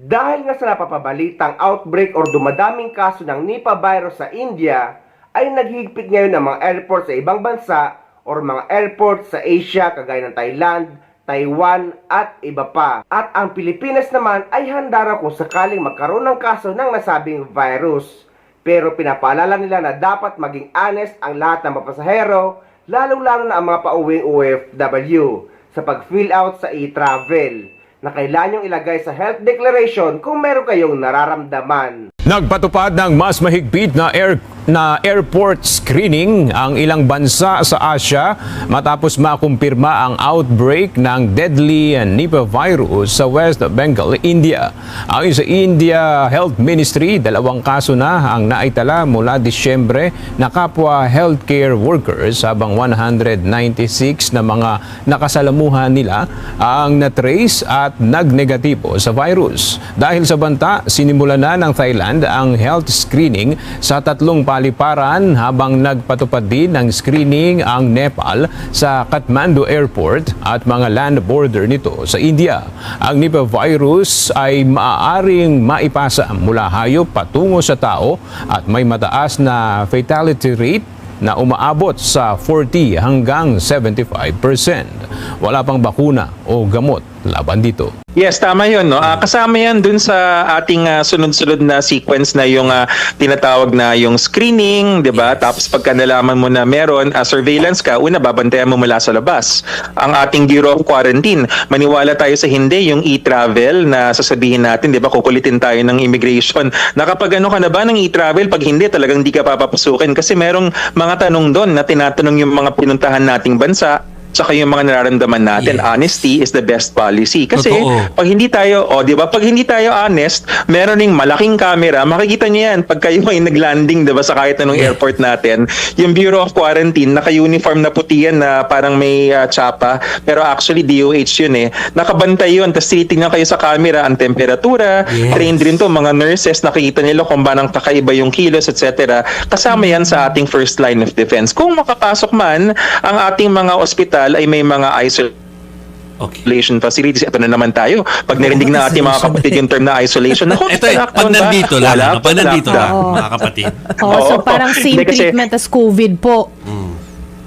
Dahil nga sa napapabalitang outbreak or dumadaming kaso ng Nipah virus sa India, ay naghihigpit ngayon ang mga airport sa ibang bansa or mga airport sa Asia kagaya ng Thailand, Taiwan at iba pa. At ang Pilipinas naman ay handa raw kung sakaling magkaroon ng kaso ng nasabing virus. Pero pinapaalala nila na dapat maging honest ang lahat ng mga pasahero, lalong-lalo na ang mga pauwing OFW sa pag-fill out sa e-travel na kailangan niyong ilagay sa health declaration kung meron kayong nararamdaman. Nagpatupad ng mas mahigpit na airport screening ang ilang bansa sa Asia matapos makumpirma ang outbreak ng deadly Nipah virus sa West Bengal, India. Ayon sa India Health Ministry, 2 kaso na ang naitala mula Disyembre na kapwa healthcare workers habang 196 na mga nakasalamuhan nila ang natrace at nagnegatibo sa virus. Dahil sa banta, sinimulan na ng Thailand ang health screening sa 3 paliparan habang nagpatupad din ng screening ang Nepal sa Kathmandu Airport at mga land border nito sa India. Ang Nipah virus ay maaaring maipasa mula hayop patungo sa tao at may mataas na fatality rate na umaabot sa 40 hanggang 75%. Wala pang bakuna o gamot laban dito. Yes, tama yun. No? Kasama yan dun sa ating sunod-sunod na sequence na yung tinatawag na yung screening, di ba? Tapos pagka nalaman mo na meron, surveillance ka, una, babantayan mo mula sa labas. Ang ating Bureau of Quarantine, maniwala tayo sa hindi, yung e-travel na sasabihin natin, di ba, kukulitin tayo ng immigration. Nakapag ano ka na ba ng e-travel? Pag hindi, talagang di ka papapasukin. Kasi merong mga tanong doon na tinatanong yung mga pinuntahan nating bansa, saka yung mga nararamdaman natin. Yes. Honesty is the best policy. Kasi pag hindi tayo, di ba, pag hindi tayo honest, meron ding malaking camera, makikita niyo yan pag kayo ay naglanding, di ba, sa kahit anong airport natin. Yung Bureau of Quarantine, naka-uniform na puti yan na parang may tsapa, pero actually DOH yun eh. Nakabantay yun, tapos tinitingnan kayo sa camera ang temperatura, trained rin to mga nurses, nakikita nila kung ba nang kakaiba yung kilos, etc. Kasama yan sa ating first line of defense. Kung makapasok man ang ating mga ospital ay may mga isolation facilities. Ito na naman tayo. Pag narinig na ating mga kapatid yung term na isolation, ito pag nandito lang. Pag nandito lang, mga kapatid. So parang same treatment as COVID po.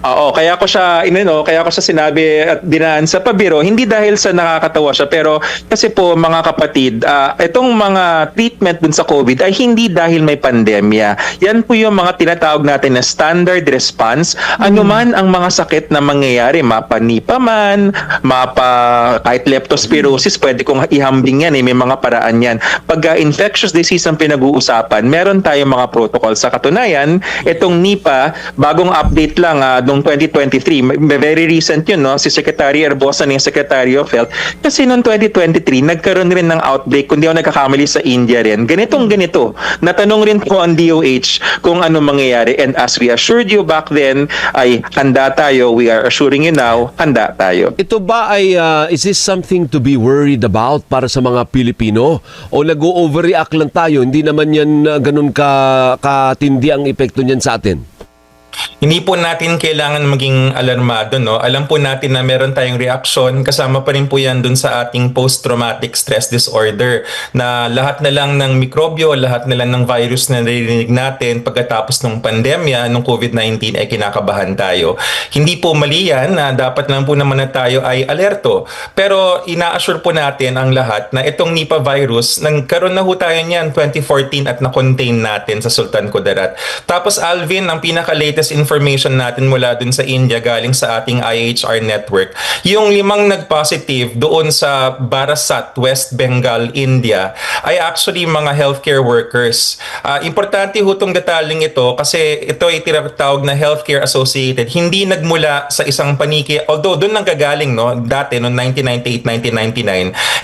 Oo, kaya ko siya sinabi at dinaan sa pabiro, hindi dahil sa nakakatawa siya, pero kasi po mga kapatid, itong mga treatment dun sa COVID ay hindi dahil may pandemya. Yan po yung mga tinatawag natin na standard response. Ano man ang mga sakit na mangyayari, mapa Nipah man, kahit leptospirosis, pwede kong ihambing yan, may mga paraan yan. Pag infectious disease ang pinag-uusapan, meron tayong mga protocol. Sa katunayan, itong Nipah, bagong update lang noong 2023, very recent yun, no? Si Secretary Erbosa ng Secretary of Health, kasi noong 2023 nagkaroon rin ng outbreak, kung di ako nagkakamali, sa India rin, ganito. Natanong rin po ang DOH kung ano mangyayari, and as we assured you back then, ay handa tayo, we are assuring you now, handa tayo. Ito ba ay is this something to be worried about para sa mga Pilipino, o nag-overreact lang tayo, hindi naman yan ganun katindi ang epekto niyan sa atin? Hindi po natin kailangan maging alarmado, no? Alam po natin na meron tayong reaksyon, kasama pa rin po yan dun sa ating post-traumatic stress disorder, na lahat na lang ng mikrobyo, lahat na lang ng virus na narinig natin pagkatapos ng pandemya, ng COVID-19 ay kinakabahan tayo. Hindi po mali yan, na dapat lang po naman na tayo ay alerto. Pero ina-assure po natin ang lahat na itong Nipah virus, nagkaroon na ho tayo niyan 2014 at na-contain natin sa Sultan Kudarat. Tapos Alvin, ang pinaka-latest information natin mula dun sa India galing sa ating IHR network, yung 5 nag-positive doon sa Barasat, West Bengal, India, ay actually mga healthcare workers. Importante ho itong detaling ito kasi ito ay tinatawag na healthcare associated. Hindi nagmula sa isang paniki, although doon nanggagaling, no, dati noong 1998,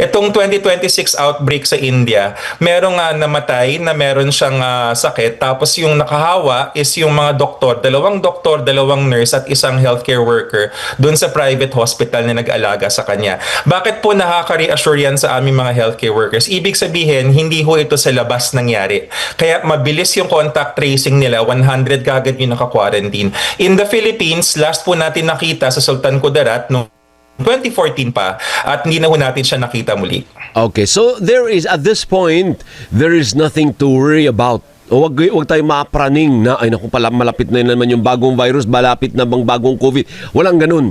1999. Itong 2026 outbreak sa India, merong namatay na meron siyang sakit, tapos yung nakahawa is yung mga doktor, 2 doktor, 2 nurse at isang healthcare worker doon sa private hospital na nag-alaga sa kanya. Bakit po nakaka-reassure yan sa aming mga healthcare workers? Ibig sabihin, hindi ho ito sa labas nangyari. Kaya mabilis yung contact tracing nila, 100 kagad yung naka-quarantine. In the Philippines, last po natin nakita sa Sultan Kudarat, no, 2014 pa at hindi na ho natin siya nakita muli. Okay, so at this point, there is nothing to worry about. O wag tayo mapraning na, ay naku pala, malapit na naman yung bagong virus, malapit na bang bagong COVID. Walang ganun.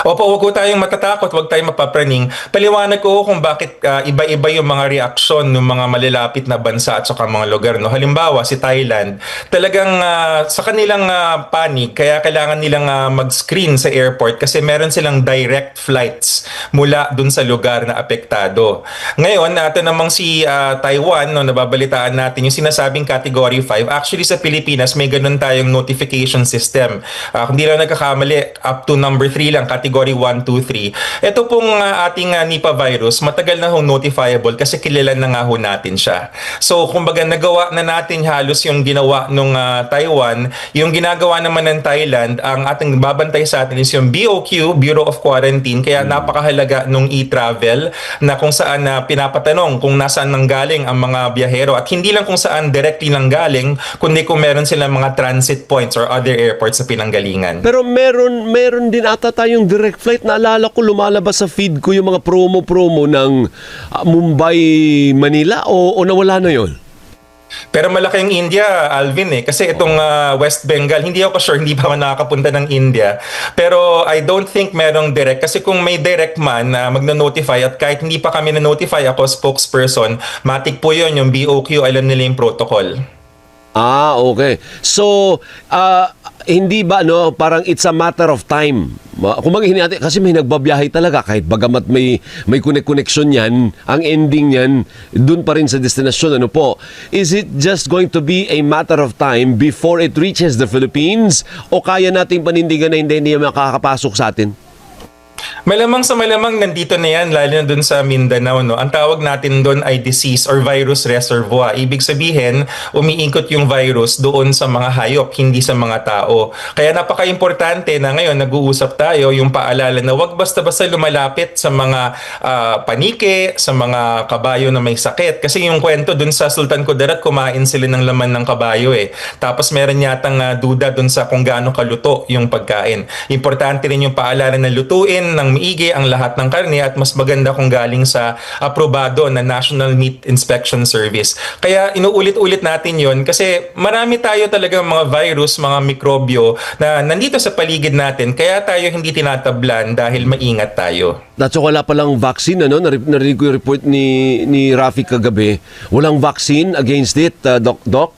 Opo, huwag ko tayong matatakot, huwag tayong mapapraning. Paliwanag ko kung bakit iba-iba yung mga reaksyon ng mga malalapit na bansa at saka mga lugar. No? Halimbawa, si Thailand, talagang sa kanilang panig, kaya kailangan nilang mag-screen sa airport kasi meron silang direct flights mula dun sa lugar na apektado. Ngayon, ito namang si Taiwan, no, nababalitaan natin yung sinasabing Category 5. Actually, sa Pilipinas, may ganun tayong notification system. Kung di lang nagkakamali, up to number 3 lang, Category 1, 2, 3. Ito pong ating Nipah virus, matagal na hong notifiable kasi kilala na nga ho natin siya. So, kumbaga nagawa na natin halos yung ginawa nung Taiwan. Yung ginagawa naman ng Thailand, ang ating babantay sa atin is yung BOQ, Bureau of Quarantine. Kaya napakahalaga nung e-travel na kung saan pinapatanong kung nasaan nanggaling ang mga biyahero at hindi lang kung saan directly nanggaling, kundi kung meron silang mga transit points or other airports sa pinanggalingan. Pero meron din ata tayong direct flight. Naalala ko lumalabas sa feed ko yung mga promo ng Mumbai, Manila o nawala na yon? Pero malaki yung India, Alvin kasi itong West Bengal, hindi ako sure, hindi pa ako nakakapunta ng India. Pero I don't think merong direct kasi kung may direct man na magno-notify at kahit hindi pa kami na-notify ako spokesperson, matik po yun, yung BOQ, alam nila yung protocol. Okay. So, hindi ba parang it's a matter of time? Kung maghihin natin, kasi may nagbabiyahe talaga kahit bagamat may connection yan, ang ending yan, dun pa rin sa destinasyon. Ano po? Is it just going to be a matter of time before it reaches the Philippines? O kaya nating panindigan na hindi makakapasok sa atin? Malamang sa malamang nandito na yan, lalo na dun sa Mindanao. No? Ang tawag natin doon ay disease or virus reservoir. Ibig sabihin, umiikot yung virus doon sa mga hayop, hindi sa mga tao. Kaya napaka-importante na ngayon nag-uusap tayo yung paalala na wag basta-basta lumalapit sa mga panike, sa mga kabayo na may sakit. Kasi yung kwento dun sa Sultan Kudarat, kumain sila ng laman ng kabayo Tapos meron yatang duda dun sa kung gaano kaluto yung pagkain. Importante rin yung paalala na lutuin ng maigi ang lahat ng karne at mas maganda kung galing sa aprobado na National Meat Inspection Service. Kaya inuulit-ulit natin yon kasi marami tayo talaga mga virus, mga mikrobyo na nandito sa paligid natin kaya tayo hindi tinatablan dahil maingat tayo. At so wala palang vaccine, narinig ko yung report ni Rafi kagabi. Walang vaccine against it, Doc?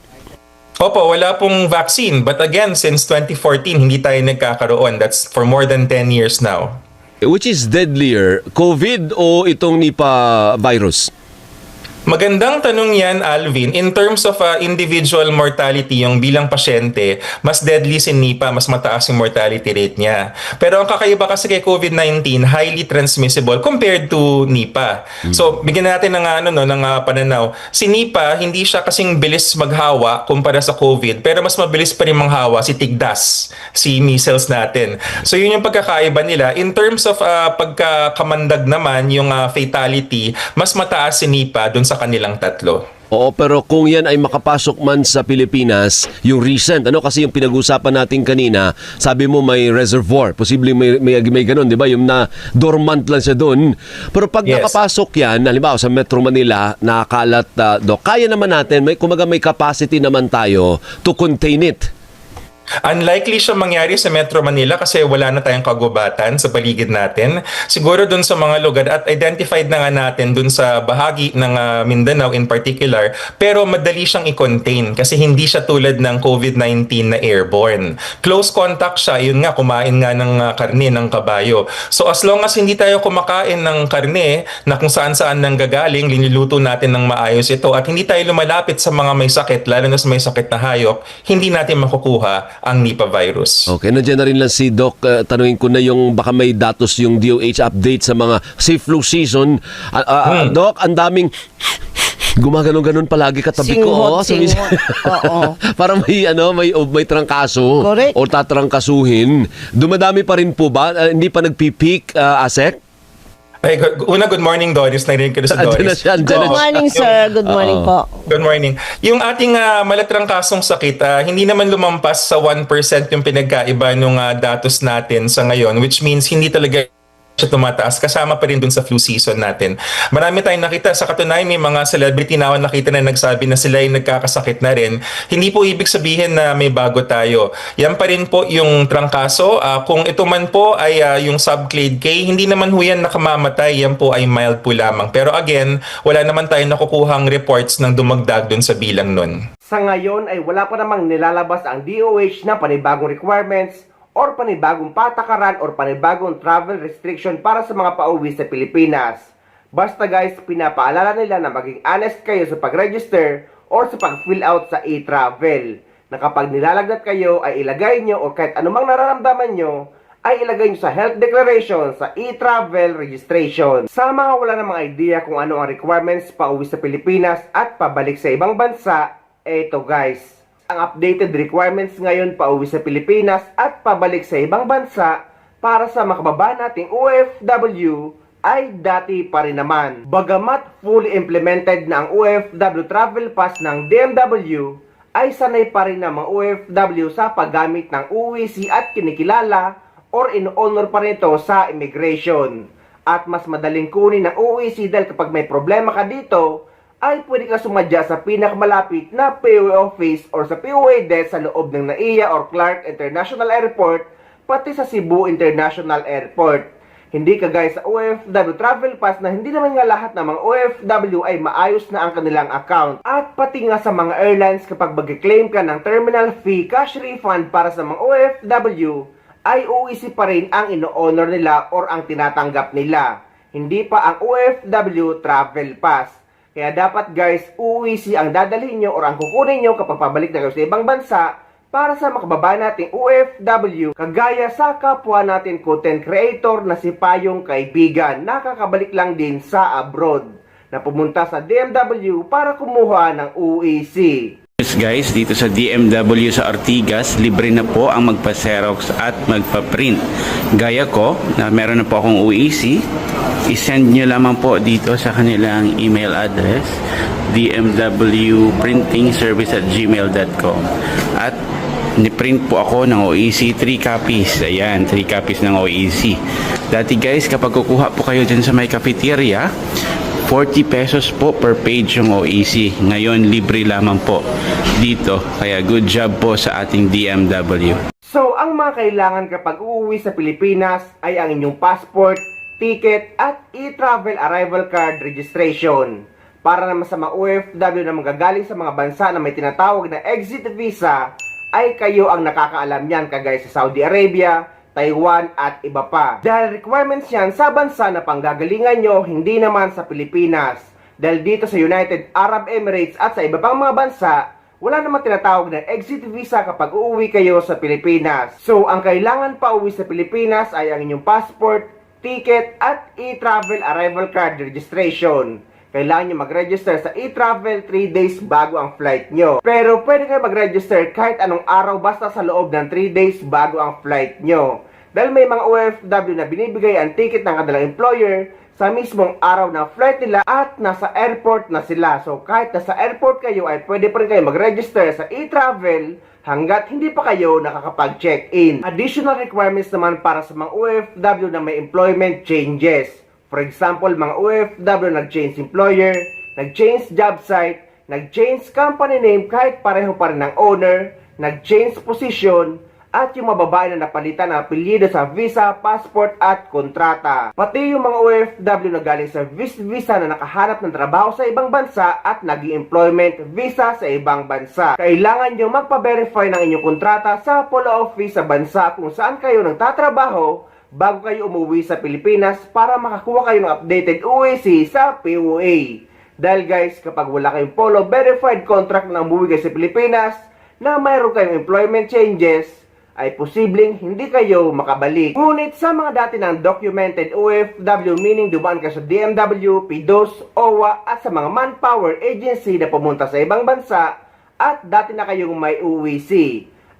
Opo, wala pong vaccine. But again, since 2014, hindi tayo nagkakaroon. That's for more than 10 years now. Which is deadlier, COVID o itong Nipah virus? Magandang tanong yan, Alvin. In terms of individual mortality, yung bilang pasyente, mas deadly si Nipah, mas mataas yung mortality rate niya. Pero ang kakaiba kasi kay COVID-19, highly transmissible compared to Nipah. So, bigyan natin ng pananaw. Si Nipah, hindi siya kasing bilis maghawa kumpara sa COVID, pero mas mabilis pa rin manghawa si Tigdas, si measles natin. So, yun yung pagkakaiba nila. In terms of pagkakamandag naman, yung fatality, mas mataas si Nipah dun sa kanilang tatlo. Oo, pero kung yan ay makapasok man sa Pilipinas, yung recent, kasi yung pinag-usapan natin kanina, sabi mo may reservoir, posibleng may ganun, di ba? Yung na dormant lang siya doon. Pero pag nakapasok yan, halimbawa sa Metro Manila, nakakalat, kaya naman natin, kumaga may capacity naman tayo to contain it. Unlikely siya mangyari sa Metro Manila kasi wala na tayong kagubatan sa paligid natin. Siguro dun sa mga lugar at identified na nga natin dun sa bahagi ng Mindanao in particular, pero madali siyang i-contain kasi hindi siya tulad ng COVID-19 na airborne. Close contact siya, yun nga, kumain nga ng karne ng kabayo. So as long as hindi tayo kumakain ng karne na kung saan-saan nang gagaling, linuluto natin ng maayos ito at hindi tayo lumalapit sa mga may sakit, lalo na sa may sakit na hayop, hindi natin makukuha ang Nipah virus. Okay, nandiyan na rin lang si Doc. Tanungin ko na yung baka may datos yung DOH update sa mga flu season. Doc, ang daming gumaganon-ganon palagi katabi ko. Singhot. Oo. Para may trangkaso. Correct. O tatrangkasuhin. Dumadami pa rin po ba? Hindi pa nagpi-peak, Asek? Ay, good morning, Doris. Narinig ko sa Doris. Good morning, sir. Good morning po. Good morning. Yung ating malatrangkasong sakit, hindi naman lumampas sa 1% yung pinagkaiba ng datos natin sa ngayon, which means hindi talaga siya tumataas, kasama pa rin dun sa flu season natin. Marami tayong nakita, sa katunayan may mga celebrity na ako nakita na nagsabi na sila ay nagkakasakit na rin. Hindi po ibig sabihin na may bago tayo. Yan pa rin po yung trangkaso. Kung ito man po ay yung subclade K, hindi naman ho yan nakamamatay. Yan po ay mild po lamang. Pero again, wala naman tayong nakukuhang reports ng dumagdag dun sa bilang nun. Sa ngayon ay wala pa namang nilalabas ang DOH na panibagong requirements or panibagong patakaran or panibagong travel restriction para sa mga pauwi sa Pilipinas. Basta guys, pinapaalala nila na maging honest kayo sa pag-register or sa pag-fill out sa e-travel. Na kapag nilalagnat kayo ay ilagay nyo o kahit anumang nararamdaman nyo ay ilagay nyo sa health declaration sa e-travel registration. Sa mga wala namang idea kung ano ang requirements pauwi sa Pilipinas at pabalik sa ibang bansa, eto guys. Ang updated requirements ngayon pauwi sa Pilipinas at pabalik sa ibang bansa para sa mga kababayan nating OFW ay dati pa rin naman. Bagamat fully implemented na ang OFW Travel Pass ng DMW, ay sanay pa rin ng mga OFW sa paggamit ng UWC at kinikilala or in-honor pa rin ito sa immigration. At mas madaling kunin ng UWC dahil kapag may problema ka dito, ay pwede ka sumadya sa pinakamalapit na POA office or sa POA desk sa loob ng NAIA or Clark International Airport, pati sa Cebu International Airport. Hindi ka guys sa OFW Travel Pass na hindi naman nga lahat ng mga OFW ay maayos na ang kanilang account. At pati nga sa mga airlines kapag mag-claim ka ng terminal fee cash refund para sa mga OFW, ay UWC pa rin ang ino-honor nila or ang tinatanggap nila. Hindi pa ang OFW Travel Pass. Kaya dapat guys, UWC ang dadalhin nyo or ang kukunin nyo kapag pabalik na kayo sa ibang bansa para sa makababayan nating OFW, kagaya sa kapwa natin content creator na si Payong Kaibigan, nakakabalik lang din sa abroad na pumunta sa DMW para kumuha ng UWC. Yes guys, dito sa DMW sa Ortigas, libre na po ang magpa-xerox at magpa-print. Gaya ko, na meron na po akong UEC, isend nyo lamang po dito sa kanilang email address, dmwprintingservice@gmail.com, at ni-print po ako ng OEC 3 copies. Ayan, 3 copies ng OEC. Dati guys, kapag kukuha po kayo dyan sa may cafeteria, 40 pesos po per page yung OEC. Ngayon, libre lamang po dito. Kaya good job po sa ating DMW. So, ang mga kailangan kapag uuwi sa Pilipinas ay ang inyong passport, ticket, at e-travel arrival card registration. Para naman sa mga OFW na magagaling sa mga bansa na may tinatawag na exit visa, ay kayo ang nakakaalam yan kagaya sa Saudi Arabia, Taiwan at iba pa. Dahil requirements yan sa bansa na panggagalingan nyo, hindi naman sa Pilipinas. Dahil dito sa United Arab Emirates at sa iba pang mga bansa, wala namang tinatawag na exit visa kapag uuwi kayo sa Pilipinas. So, ang kailangan pa uwi sa Pilipinas ay ang inyong passport, ticket at e-travel arrival card registration. Kailangan nyo mag-register sa e-travel 3 days bago ang flight nyo. Pero pwede kayo mag-register kahit anong araw basta sa loob ng 3 days bago ang flight nyo. Dahil may mga OFW na binibigay ang ticket ng kanilang employer sa mismong araw ng flight nila at nasa airport na sila. So kahit nasa airport kayo ay pwede pa rin kayo mag-register sa e-travel hanggat hindi pa kayo nakakapag-check-in. Additional requirements naman para sa mga OFW na may employment changes. For example, mga OFW nag-change employer, nag-change job site, nag-change company name kahit pareho pa rin ng owner, nag-change position, at yung mga babae na napalitan ng apelyido sa visa, passport at kontrata. Pati yung mga OFW na galing sa visa na nakahanap ng trabaho sa ibang bansa at naging employment visa sa ibang bansa. Kailangan nyo magpa-verify ng inyong kontrata sa polo office sa bansa kung saan kayo nagtatrabaho bago kayo umuwi sa Pilipinas para makakuha kayo ng updated UAC sa POA. Dahil guys, kapag wala kayong polo verified contract na umuwi kayo sa Pilipinas na mayroon kayong employment changes, ay posibleng hindi kayo makabalik. Ngunit sa mga dati ng documented OFW, meaning dumaan ka sa DMW, PDOS, OWA at sa mga manpower agency na pumunta sa ibang bansa at dati na kayong may UWC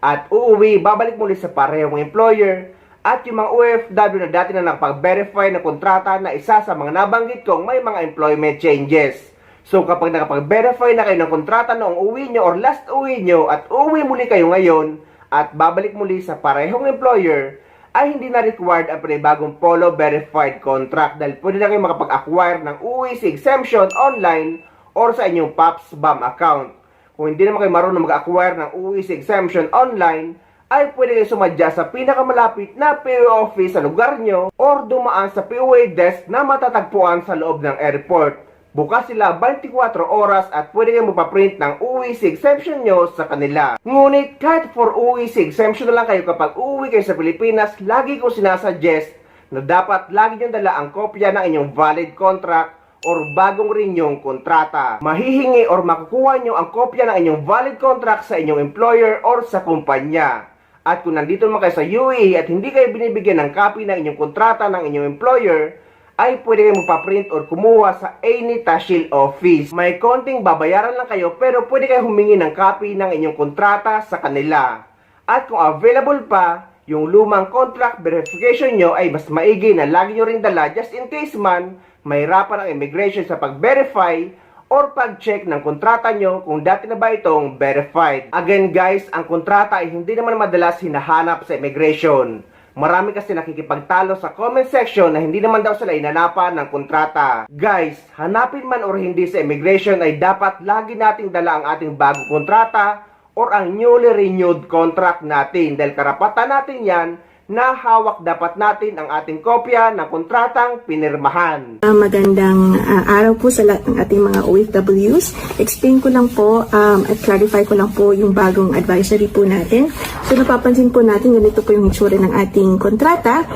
at uuwi, babalik muli sa parehong employer at yung mga OFW na dati na nakapag-verify na kontrata na isa sa mga nabanggit kong may mga employment changes. So kapag nakapag-verify na kayo ng kontrata noong uwi nyo or last uwi nyo at uwi muli kayo ngayon at babalik muli sa parehong employer, ay hindi na required ang panibagong Polo Verified Contract dahil pwede na kayo makapag-acquire ng UEC exemption online or sa inyong PAPS BAM account. Kung hindi naman kayo marunong mag-acquire ng UEC exemption online, ay pwede kayo sumadya sa pinakamalapit na POA office sa lugar nyo or dumaan sa POA desk na matatagpuan sa loob ng airport. Bukas sila 24 oras at pwede kayong magpaprint ng UEC exemption nyo sa kanila. Ngunit kahit for UEC exemption na lang kayo kapag uuwi kayo sa Pilipinas, lagi ko sinasuggest na dapat lagi nyo dala ang kopya ng inyong valid contract or bagong renew kontrata. Mahihingi or makukuha nyo ang kopya ng inyong valid contract sa inyong employer or sa kumpanya. At kung nandito naman kayo sa UAE at hindi kayo binibigyan ng copy ng inyong kontrata ng inyong employer, ay pwede kayo magpa-print or kumuha sa any Tashil office. May konting babayaran lang kayo pero pwede kayo humingi ng copy ng inyong kontrata sa kanila. At kung available pa, yung lumang contract verification nyo ay mas maigi na lagi nyo rin dala just in case man mahirapan ang immigration sa pag-verify or pag-check ng kontrata nyo kung dati na ba itong verified. Again guys, ang kontrata ay hindi naman madalas hinahanap sa immigration. Marami kasi nakikipagtalo sa comment section na hindi naman daw sila inanapan ng kontrata. Guys, hanapin man or hindi sa immigration ay dapat lagi nating dala ang ating bagong kontrata or ang newly renewed contract natin dahil karapatan natin yan na hawak dapat natin ang ating kopya ng kontratang pinirmahan. Magandang araw po sa lahat ng ating mga OFWs. Explain ko lang po at clarify ko lang po yung bagong advisory po natin. So napapansin po natin ganito po yung itsura ng ating kontrata.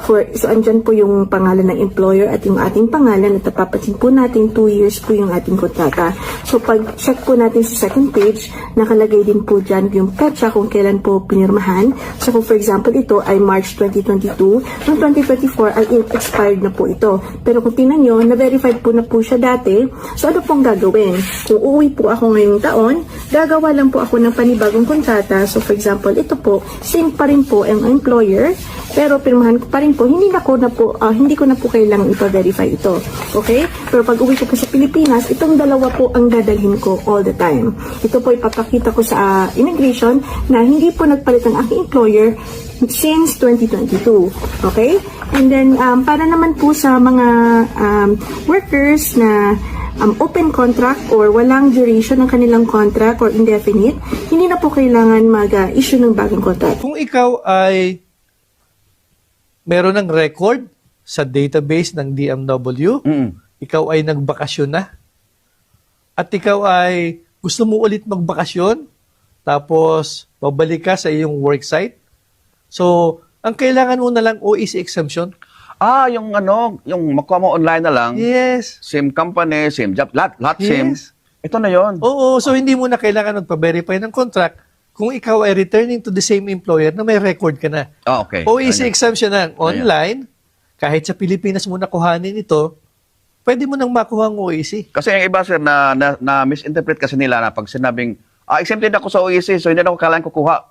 So andyan po yung pangalan ng employer at yung ating pangalan at napapansin po natin 2 years po yung ating kontrata. So pag check po natin sa second page, nakalagay din po dyan yung petsa kung kailan po pinirmahan. So kung for example ito ay March 2022, noong 2024 ay expired na po ito. Pero kung tingnan nyo, na-verified po na po siya dati. So ano pong gagawin? Kung uuwi po ako ngayong taon, gagawa lang po ako ng panibagong kontrata. So for example, ito po, same pa rin po ang employer, pero pirmahan ko pa rin po, hindi ko na po kailangang ipa-verify ito. Okay? Pero pag uwi ko po sa Pilipinas, itong dalawa po ang dadalhin ko all the time. Ito po ipapakita ko sa immigration na hindi po nagpalit ang aking employer since 2022. Okay? And then, para naman po sa mga workers na open contract or walang duration ng kanilang contract or indefinite, hindi na po kailangan mag-issue ng bagong contract. Kung ikaw ay meron ng record sa database ng DMW, ikaw ay nagbakasyon na, at ikaw ay gusto mo ulit magbakasyon, tapos babalik ka sa iyong worksite, so ang kailangan mo na lang OEC exemption. Yung makuha mo online na lang. Yes. Same company, same job, lahat Yes. same. Ito na yon. Oo, so hindi mo na kailangan magpa-verify ng contract kung ikaw ay returning to the same employer na may record ka na. Okay. OEC exemption ng online, kahit sa Pilipinas mo nakuhanin ito, pwede mo nang makuha ang OEC. Kasi yung iba, sir, na misinterpret kasi nila na pag sinabing, exempted ako sa OEC, so hindi na ako kailangan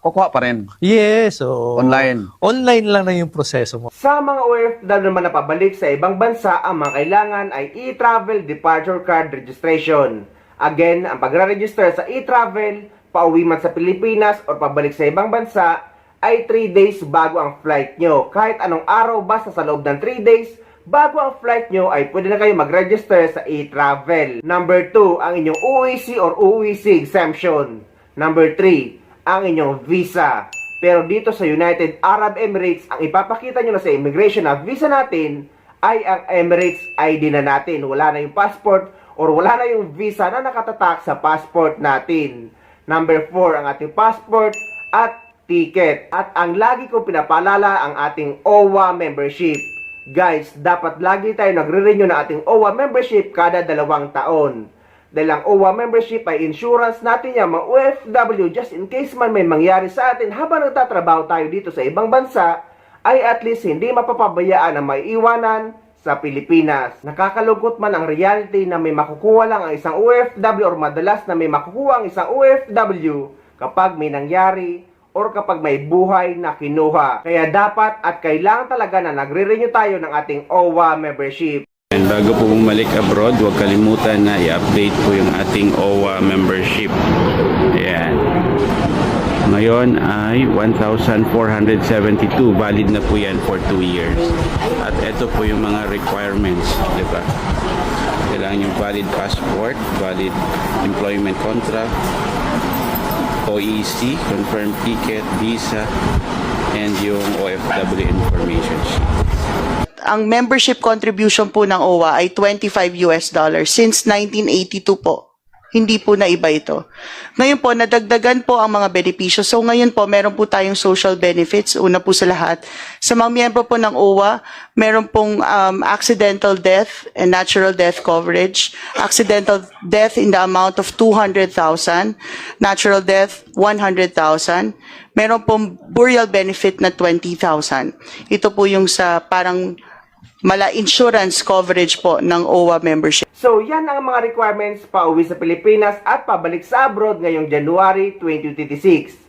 kukuha pa rin. Yes, so Online. Online lang na yung proseso mo. Sa mga OFW naman na pabalik sa ibang bansa, ang mga kailangan ay e-travel departure card registration. Again, ang pagre-register sa e-travel, pauwi man sa Pilipinas o pabalik sa ibang bansa, ay 3 days bago ang flight nyo. Kahit anong araw basta sa loob ng 3 days, bago ang flight nyo ay pwede na kayo mag-register sa e-travel. Number 2, ang inyong UEC or UEC exemption. Number 3, ang inyong visa. Pero dito sa United Arab Emirates, ang ipapakita nyo na sa immigration na visa natin ay ang Emirates ID na natin. Wala na yung passport or wala na yung visa na nakatatak sa passport natin. Number 4, ang ating passport at ticket. At ang lagi kong pinapaalala ang ating OWA membership. Guys, dapat lagi tayo nagre-renew ng ating OWA membership kada 2 taon. Dahil ang OWA membership ay insurance natin yan mga OFW just in case man may mangyari sa atin habang nagtatrabaho tayo dito sa ibang bansa, ay at least hindi mapapabayaan na maiiwanan sa Pilipinas. Nakakalungkot man ang reality na may makukuha lang ang isang OFW or madalas na may makukuha ang isang OFW kapag may nangyari or kapag may buhay na kinuha. Kaya dapat at kailangan talaga na nagre-renew tayo ng ating OWA membership. And bago po bumalik abroad, huwag kalimutan na i-update po yung ating OWA membership. Ayan. Ngayon ay 1,472. Valid na po yan for 2 years. At ito po yung mga requirements, di ba? Kailangan yung valid passport, valid employment contract, OEC, confirmed ticket, visa, and yung OFW information sheet. Ang membership contribution po ng OWA ay $25 since 1982 po. Hindi po naiba ito. Ngayon po, nadagdagan po ang mga benepisyo. So ngayon po, meron po tayong social benefits. Una po sa lahat. Sa mga miyembro po ng OWA, meron pong accidental death and natural death coverage. Accidental death in the amount of 200,000. Natural death, 100,000. Meron pong burial benefit na 20,000. Ito po yung sa parang mala insurance coverage po ng OWA membership. So yan ang mga requirements pa uwi sa Pilipinas at pabalik sa abroad ngayong January 2026.